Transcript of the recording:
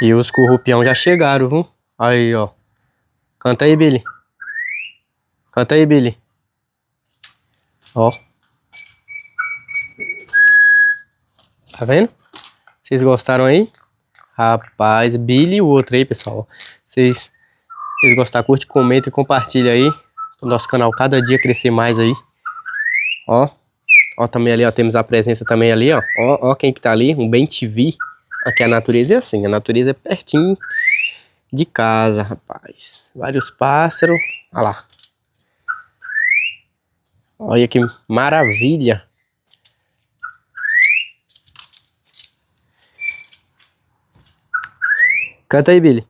E os currupião já chegaram, viu? Aí, ó. Canta aí, Billy. Canta aí, Billy. Ó. Tá vendo? Vocês gostaram aí? Rapaz, Billy e o outro aí, pessoal. Vocês gostaram, curte, comenta e compartilha aí. O nosso canal cada dia crescer mais aí. Ó. Ó, também ali, ó. Temos a presença também ali, ó. Ó quem que tá ali. Um Bem-vindo. Aqui a natureza é assim. A natureza é pertinho de casa, rapaz. Vários pássaros. Olha lá. Olha que maravilha. Canta aí, Billy.